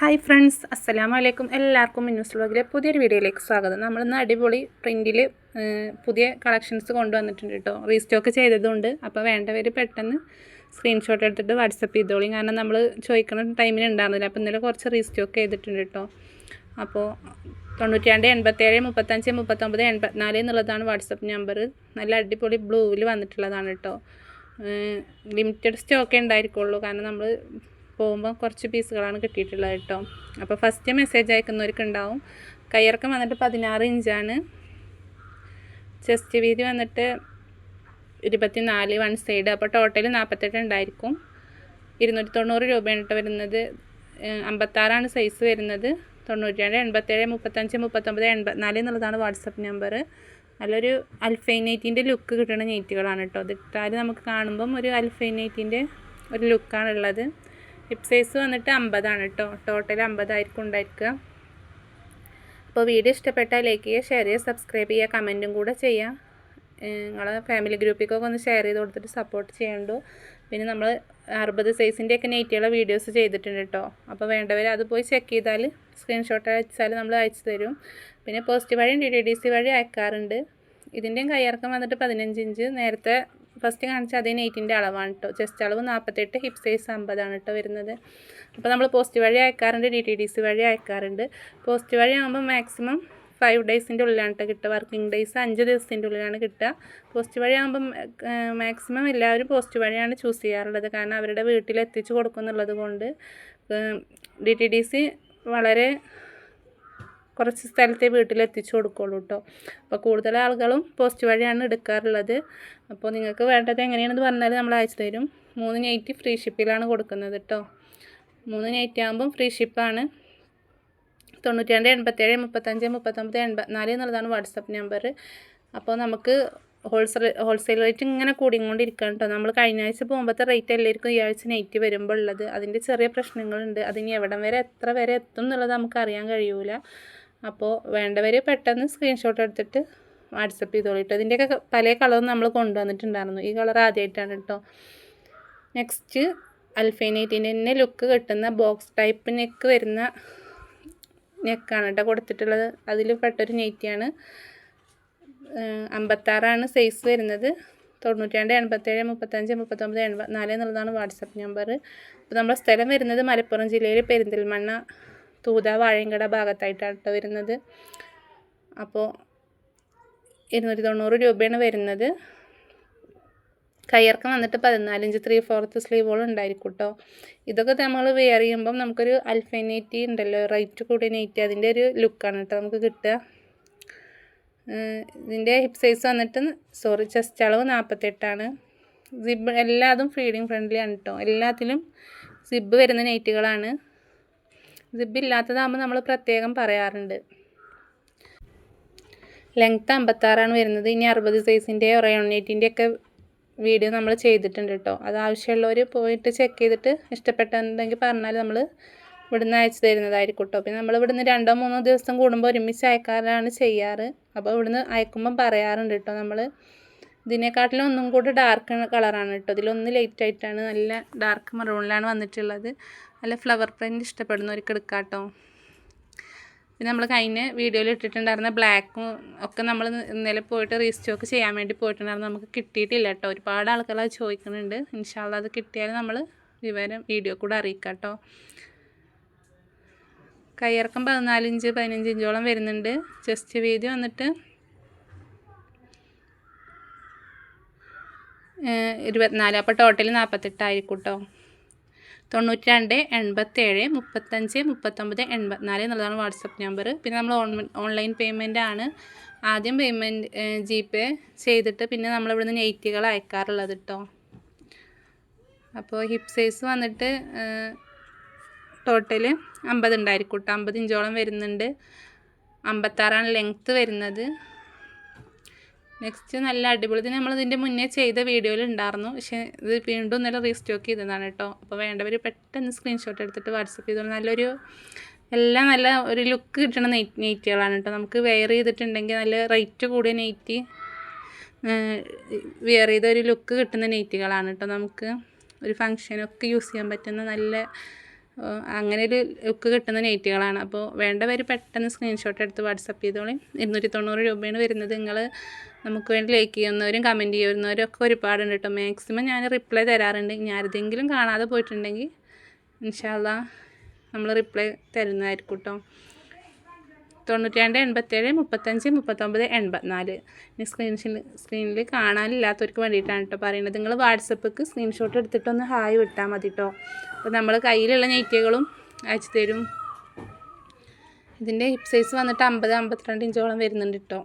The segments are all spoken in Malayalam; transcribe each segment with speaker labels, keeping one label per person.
Speaker 1: ഹായ് ഫ്രണ്ട്സ്, അസ്സലാമു അലൈക്കും. എല്ലാവർക്കും മിന്നൂസ് വ്ലോഗിലെ പുതിയൊരു വീഡിയോയിലേക്ക് സ്വാഗതം. നമ്മളിന്ന് അടിപൊളി പ്രിൻറ്റിൽ പുതിയ കളക്ഷൻസ് കൊണ്ടുവന്നിട്ടുണ്ട് കേട്ടോ. റീസ്റ്റോക്ക് ചെയ്തതുകൊണ്ട്. അപ്പോൾ വേണ്ടവർ പെട്ടെന്ന് സ്ക്രീൻഷോട്ട് എടുത്തിട്ട് വാട്സപ്പ് ചെയ്തോളി. കാരണം നമ്മൾ ചോദിക്കുന്ന ടൈമിന് ഉണ്ടായിരുന്നില്ല. അപ്പോൾ ഇന്നലെ കുറച്ച് റീസ്റ്റോക്ക് ചെയ്തിട്ടുണ്ട് കേട്ടോ. അപ്പോൾ 92 87 35 39 84 എന്നുള്ളതാണ് വാട്സപ്പ് നമ്പർ. നല്ല അടിപൊളി ബ്ലൂവിൽ വന്നിട്ടുള്ളതാണ് കേട്ടോ. ലിമിറ്റഡ് സ്റ്റോക്കേ ഉണ്ടായിരിക്കുള്ളൂ. കാരണം നമ്മൾ പോകുമ്പോൾ കുറച്ച് പീസുകളാണ് കിട്ടിയിട്ടുള്ളത് കേട്ടോ. അപ്പോൾ ഫസ്റ്റ് മെസ്സേജ് അയക്കുന്നവർക്ക് ഉണ്ടാവും. കയ്യിറക്കം വന്നിട്ട് 16 ഇഞ്ചാണ്. ചെസ്റ്റ് വീതി വന്നിട്ട് 24 വൺ സൈഡ്. അപ്പോൾ ടോട്ടൽ 48 ഉണ്ടായിരിക്കും. 290 രൂപയാണ് കേട്ടോ വരുന്നത്. 56 സൈസ് വരുന്നത്. 92 87 35 39 84 എന്നുള്ളതാണ് വാട്സപ്പ് നമ്പർ. നല്ലൊരു അൽഫൈൻ നൈറ്റിൻ്റെ ലുക്ക് കിട്ടുന്ന നെയ്റ്റുകളാണ് കേട്ടോ. ഇതിട്ടാൽ നമുക്ക് കാണുമ്പം ഒരു അൽഫൈൻ നൈറ്റിൻ്റെ ഒരു ലുക്കാണുള്ളത്. ഹിപ്പ് സൈസ് വന്നിട്ട് 50 കേട്ടോ. ടോട്ടൽ 50 ആയിരിക്കും ഉണ്ടായിരിക്കുക. അപ്പോൾ വീഡിയോ ഇഷ്ടപ്പെട്ടാൽ ലൈക്ക് ചെയ്യുക, ഷെയർ ചെയ്യുക, സബ്സ്ക്രൈബ് ചെയ്യുക, കമൻറ്റും കൂടെ ചെയ്യുക. നിങ്ങളെ ഫാമിലി ഗ്രൂപ്പിലേക്കൊക്കെ ഒന്ന് ഷെയർ ചെയ്ത് കൊടുത്തിട്ട് സപ്പോർട്ട് ചെയ്യണ്ടോ. പിന്നെ നമ്മൾ 60 സൈസിൻ്റെയൊക്കെ നെയ്റ്റുകളെ വീഡിയോസ് ചെയ്തിട്ടുണ്ട് കേട്ടോ. അപ്പോൾ വേണ്ടവർ അത് പോയി ചെക്ക് ചെയ്താൽ സ്ക്രീൻഷോട്ട് അയച്ചാൽ നമ്മൾ അയച്ചു തരും. പിന്നെ പോസ്റ്റ് വഴിയും DTDC വഴി അയക്കാറുണ്ട്. ഇതിൻ്റെയും കയ്യിറക്കം വന്നിട്ട് 15 ഇഞ്ച്. നേരത്തെ ഫസ്റ്റ് കാണിച്ച അതേ നെയ്റ്റിൻ്റെ അളവാണ് കേട്ടോ. ചെസ്റ്റ് അളവ് 48, ഹിപ്പ് സൈസ് 50 കേട്ടോ വരുന്നത്. അപ്പോൾ നമ്മൾ പോസ്റ്റ് വഴി അയക്കാറുണ്ട്, DTDC വഴി അയക്കാറുണ്ട്. പോസ്റ്റ് വഴി ആകുമ്പോൾ മാക്സിമം 5 ഡേയ്സിൻ്റെ ഉള്ളിലാണ് കേട്ടോ കിട്ടുക. വർക്കിംഗ് ഡേയ്സ് 5 ദിവസത്തിൻ്റെ ഉള്ളിലാണ് കിട്ടുക. പോസ്റ്റ് വഴി ആകുമ്പം മാക്സിമം എല്ലാവരും പോസ്റ്റ് വഴിയാണ് ചൂസ് ചെയ്യാറുള്ളത്. കാരണം അവരുടെ വീട്ടിൽ എത്തിച്ചു കൊടുക്കുന്നുള്ളത് കൊണ്ട്. DTDC വളരെ കുറച്ച് സ്ഥലത്തെ വീട്ടിലെത്തിച്ചു കൊടുക്കുള്ളൂ കേട്ടോ. അപ്പോൾ കൂടുതൽ ആളുകളും പോസ്റ്റ് വഴിയാണ് എടുക്കാറുള്ളത്. അപ്പോൾ നിങ്ങൾക്ക് വേണ്ടത് എങ്ങനെയാണെന്ന് പറഞ്ഞാൽ നമ്മൾ അയച്ചു തരും. 3 നൈറ്റ് ഫ്രീ ഷിപ്പിലാണ് കൊടുക്കുന്നത് കേട്ടോ. 3 നൈറ്റ് ആകുമ്പം ഫ്രീ ഷിപ്പാണ്. 92 87 35 39 84 എന്നുള്ളതാണ് വാട്സപ്പ് നമ്പർ. അപ്പോൾ നമുക്ക് ഹോൾസെയിൽ റേറ്റ് ഇങ്ങനെ കൂടിക്കൊണ്ടിരിക്കുകയാണ് കേട്ടോ. നമ്മൾ കഴിഞ്ഞ ആഴ്ച പോകുമ്പോഴത്തെ റേറ്റ് എല്ലാവർക്കും ഈ ആഴ്ച നൈറ്റ് വരുമ്പോൾ ഉള്ളത്. അതിൻ്റെ ചെറിയ പ്രശ്നങ്ങളുണ്ട്. അതിന് എവിടം വരെ എത്ര വരെ എത്തും എന്നുള്ളത് നമുക്ക് അറിയാൻ കഴിയൂല. അപ്പോൾ വേണ്ടവർ പെട്ടെന്ന് സ്ക്രീൻഷോട്ട് എടുത്തിട്ട് വാട്സപ്പ് ചെയ്തോളൂ കേട്ടോ. ഇതിൻ്റെയൊക്കെ പല കളറും നമ്മൾ കൊണ്ടുവന്നിട്ടുണ്ടായിരുന്നു. ഈ കളർ ആദ്യമായിട്ടാണ് കേട്ടോ. നെക്സ്റ്റ് അൽഫൈനൈറ്റിൻ്റെ തന്നെ ലുക്ക് കിട്ടുന്ന ബോക്സ് ടൈപ്പ് നെക്ക് വരുന്ന നെക്കാണ് കേട്ടോ കൊടുത്തിട്ടുള്ളത്. അതിൽ പെട്ടൊരു നെയ്റ്റിയാണ്. 56 സൈസ് വരുന്നത്. 92 87 35 39 84 എന്നുള്ളതാണ് വാട്സപ്പ് നമ്പർ. അപ്പോൾ നമ്മുടെ സ്ഥലം വരുന്നത് മലപ്പുറം ജില്ലയിൽ പെരിന്തൽമണ്ണ തൂത വാഴയങ്കട ഭാഗത്തായിട്ടാണ് കേട്ടോ വരുന്നത്. അപ്പോൾ 290 രൂപയാണ് വരുന്നത്. കയ്യിറക്കം വന്നിട്ട് 14 ഇഞ്ച് 3/4 സ്ലീവോളം ഉണ്ടായിരിക്കും കേട്ടോ. ഇതൊക്കെ നമ്മൾ വെയർ ചെയ്യുമ്പം നമുക്കൊരു അൽഫൈൻ നൈറ്റി ഉണ്ടല്ലോ, റേറ്റ് കൂടിയ നൈറ്റി, അതിൻ്റെ ഒരു ലുക്കാണ് കേട്ടോ നമുക്ക് കിട്ടുക. ഇതിൻ്റെ ഹിപ്പ് സൈസ് വന്നിട്ട് ചെസ്റ്റ് അളവ് 48. സിബ് എല്ലാതും ഫീഡിങ് ഫ്രണ്ട്ലിയാണ് കേട്ടോ. എല്ലാത്തിലും സിബ് വരുന്ന നൈറ്റുകളാണ്. സിബ് ഇല്ലാത്തതാകുമ്പോൾ നമ്മൾ പ്രത്യേകം പറയാറുണ്ട്. ലെങ്ത്ത് 56 വരുന്നത്. ഇനി 60 സൈസിൻ്റെ റയോൺ നൈറ്റിൻ്റെയൊക്കെ വീഡിയോ നമ്മൾ ചെയ്തിട്ടുണ്ട് കേട്ടോ. അത് ആവശ്യമുള്ളവർ പോയിട്ട് ചെക്ക് ചെയ്തിട്ട് ഇഷ്ടപ്പെട്ടെന്നുണ്ടെങ്കിൽ പറഞ്ഞാൽ നമ്മൾ ഇവിടുന്ന് അയച്ചു തരുന്നതായിരിക്കും കേട്ടോ. പിന്നെ നമ്മൾ ഇവിടുന്ന് 2-3 ദിവസം കൂടുമ്പോൾ ഒരുമിച്ച് അയക്കാറാണ് ചെയ്യാറ്. അപ്പോൾ ഇവിടുന്ന് അയക്കുമ്പം പറയാറുണ്ട് കേട്ടോ. നമ്മൾ ഇതിനെക്കാട്ടിലും ഒന്നും കൂടി ഡാർക്ക് കളറാണ് കേട്ടോ. ഇതിലൊന്ന് ലൈറ്റ് ആയിട്ടാണ്, നല്ല ഡാർക്ക് മെറൂണിലാണ് വന്നിട്ടുള്ളത്. നല്ല ഫ്ലവർ പ്രിൻറ്റ് ഇഷ്ടപ്പെടുന്നവർക്ക് എടുക്കാം കേട്ടോ. പിന്നെ നമ്മൾ കഴിഞ്ഞ വീഡിയോയിൽ ഇട്ടിട്ടുണ്ടായിരുന്ന ബ്ലാക്കും ഒക്കെ നമ്മൾ ഇന്നലെ പോയിട്ട് റീസ്റ്റോക്ക് ചെയ്യാൻ വേണ്ടി പോയിട്ടുണ്ടായിരുന്നു. നമുക്ക് കിട്ടിയിട്ടില്ല കേട്ടോ. ഒരുപാട് ആൾക്കാർ അത് ചോദിക്കുന്നുണ്ട്. ഇൻഷാ അല്ലാഹ് അത് കിട്ടിയാൽ നമ്മൾ വിവരം വീഡിയോ കൂടെ അറിയിക്കാം കേട്ടോ. കയ്യിറക്കം 14 ഇഞ്ച് 15 ഇഞ്ചോളം വരുന്നുണ്ട്. ചെസ്റ്റ് വീതി വന്നിട്ട് 24. അപ്പോൾ ടോട്ടൽ 48 ആയിരിക്കും കേട്ടോ. 92 87 35 39 84 എന്നുള്ളതാണ് വാട്സപ്പ് നമ്പർ. പിന്നെ നമ്മൾ ഓൺലൈൻ പേയ്മെൻ്റ് ആണ്. ആദ്യം പേയ്മെൻറ്റ് GPay ചെയ്തിട്ട് പിന്നെ നമ്മളിവിടുന്ന് നെയ്റ്റുകൾ അയക്കാറുള്ളത് കേട്ടോ. അപ്പോൾ ഹിപ്പ് സൈസ് വന്നിട്ട് ടോട്ടൽ 50 ഉണ്ടായിരിക്കും കേട്ടോ. 50 ഇഞ്ചോളം വരുന്നുണ്ട്. 56 ലെങ്ത്ത് വരുന്നത്. നെക്സ്റ്റ് നല്ല അടിപൊളി. ഇത് നമ്മളിതിൻ്റെ മുന്നേ ചെയ്ത വീഡിയോയിൽ ഉണ്ടായിരുന്നു. പക്ഷേ ഇത് വീണ്ടും ഇന്നലെ റീസ്റ്റോക്ക് ചെയ്തതാണ് കേട്ടോ. അപ്പോൾ വേണ്ടവർ പെട്ടെന്ന് സ്ക്രീൻഷോട്ട് എടുത്തിട്ട് വാട്സപ്പ് ചെയ്തോളൂ. എല്ലാം നല്ല ഒരു ലുക്ക് കിട്ടുന്ന നെയ്റ്റുകളാണ് കേട്ടോ. നമുക്ക് വെയർ ചെയ്തിട്ടുണ്ടെങ്കിൽ നല്ല റേറ്റ് കൂടിയ നെയ്റ്റ് വെയർ ചെയ്ത ഒരു ലുക്ക് കിട്ടുന്ന നെയ്റ്റുകളാണ് കേട്ടോ. നമുക്ക് ഒരു ഫങ്ഷനൊക്കെ യൂസ് ചെയ്യാൻ പറ്റുന്ന നല്ല അങ്ങനെ ഒരു ലുക്ക് കിട്ടുന്ന നൈറ്റികളാണ്. അപ്പോൾ വേണ്ടവർ പെട്ടെന്ന് സ്ക്രീൻഷോട്ട് എടുത്ത് വാട്സപ്പ് ചെയ്തോളി. 290 രൂപയാണ് വരുന്നത്. നിങ്ങൾ നമുക്ക് വേണ്ടി ലൈക്ക് ചെയ്യുന്നവരും കമൻറ്റ് ചെയ്യുന്നവരും ഒക്കെ ഒരുപാടുണ്ട് കേട്ടോ. മാക്സിമം ഞാൻ റിപ്ലൈ തരാറുണ്ട്. ഇനി ആരെങ്കിലും കാണാതെ പോയിട്ടുണ്ടെങ്കിൽ ഇൻഷാ അല്ലാഹ് നമ്മൾ റിപ്ലൈ തരുന്നതായിരിക്കും കേട്ടോ. 92 87 35 39 84 ഇനി സ്ക്രീനിൽ കാണാനില്ലാത്തവർക്ക് വേണ്ടിയിട്ടാണ് കേട്ടോ പറയുന്നത്. നിങ്ങൾ വാട്സപ്പിക്ക് സ്ക്രീൻഷോട്ട് എടുത്തിട്ടൊന്ന് ഹായ് വിട്ടാൽ മതി കേട്ടോ. അപ്പോൾ നമ്മൾ കയ്യിലുള്ള നൈറ്റികളും അയച്ചു തരും. ഇതിൻ്റെ ഹിപ്പ് സൈസ് വന്നിട്ട് 50-52 ഇഞ്ചോളം വരുന്നുണ്ട് കേട്ടോ.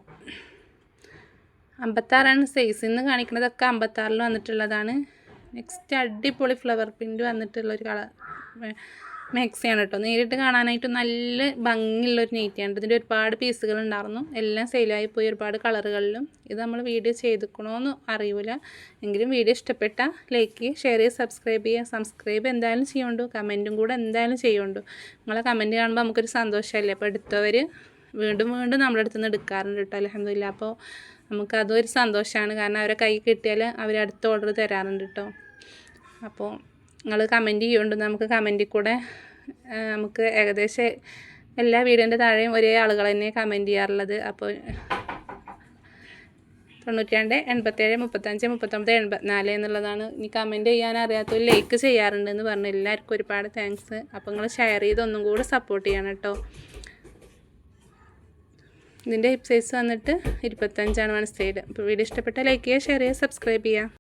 Speaker 1: 56 സൈസ്. ഇന്ന് കാണിക്കുന്നതൊക്കെ 56 വന്നിട്ടുള്ളതാണ്. നെക്സ്റ്റ് അടിപൊളി ഫ്ലവർ പ്രിൻ്റ് വന്നിട്ടുള്ളൊരു കളർ മാക്സിയാണ് കേട്ടോ. നേരിട്ട് കാണാനായിട്ട് നല്ല ഭംഗിയുള്ളൊരു നെയ്റ്റിയാണ്. ഇതിൻ്റെ ഒരുപാട് പീസുകൾ ഉണ്ടായിരുന്നു. എല്ലാം സെയിലായി പോയി ഒരുപാട് കളറുകളിലും. ഇത് നമ്മൾ വീഡിയോ ചെയ്തിക്കണമെന്ന് അറിയില്ല. എങ്കിലും വീഡിയോ ഇഷ്ടപ്പെട്ട ലൈക്ക് ഷെയർ ചെയ്യുക, സബ്സ്ക്രൈബ് എന്തായാലും ചെയ്യുന്നുണ്ട്. കമൻറ്റും കൂടെ എന്തായാലും ചെയ്യുന്നുണ്ട്. നിങ്ങളെ കമൻറ്റ് കാണുമ്പോൾ നമുക്കൊരു സന്തോഷമല്ലേ. അപ്പോൾ എടുത്തവർ വീണ്ടും നമ്മുടെ അടുത്ത് നിന്ന് എടുക്കാറുണ്ട് കേട്ടോ. അൽഹംദുലില്ലാ. അപ്പോൾ നമുക്കതൊരു സന്തോഷമാണ്. കാരണം അവരെ കൈ കിട്ടിയാൽ അവർ അടുത്ത ഓർഡർ തരാറുണ്ട് കേട്ടോ. അപ്പോൾ നിങ്ങൾ കമൻറ്റ് ചെയ്യുന്നുണ്ട്. നമുക്ക് കമൻറ്റിൽ കൂടെ നമുക്ക് ഏകദേശം എല്ലാ വീഡിയോൻ്റെ താഴെയും ഒരേ ആളുകൾ തന്നെ കമൻറ്റ് ചെയ്യാറുള്ളത്. അപ്പോൾ 92 87 35 39 84 എന്നുള്ളതാണ്. ഇനി കമൻറ്റ് ചെയ്യാൻ അറിയാത്തവർ ലൈക്ക് ചെയ്യാറുണ്ടെന്ന് പറഞ്ഞു. എല്ലാവർക്കും ഒരുപാട് താങ്ക്സ്. അപ്പോൾ നിങ്ങൾ ഷെയർ ചെയ്ത് ഒന്നും കൂടെ സപ്പോർട്ട് ചെയ്യണം കേട്ടോ. ഇതിൻ്റെ ഹിപ്പ് സൈസ് വന്നിട്ട് 25 വൺ സൈഡ്. അപ്പോൾ വീഡിയോ ഇഷ്ടപ്പെട്ടാൽ ലൈക്ക് ചെയ്യുക, ഷെയർ ചെയ്യുക, സബ്സ്ക്രൈബ് ചെയ്യുക.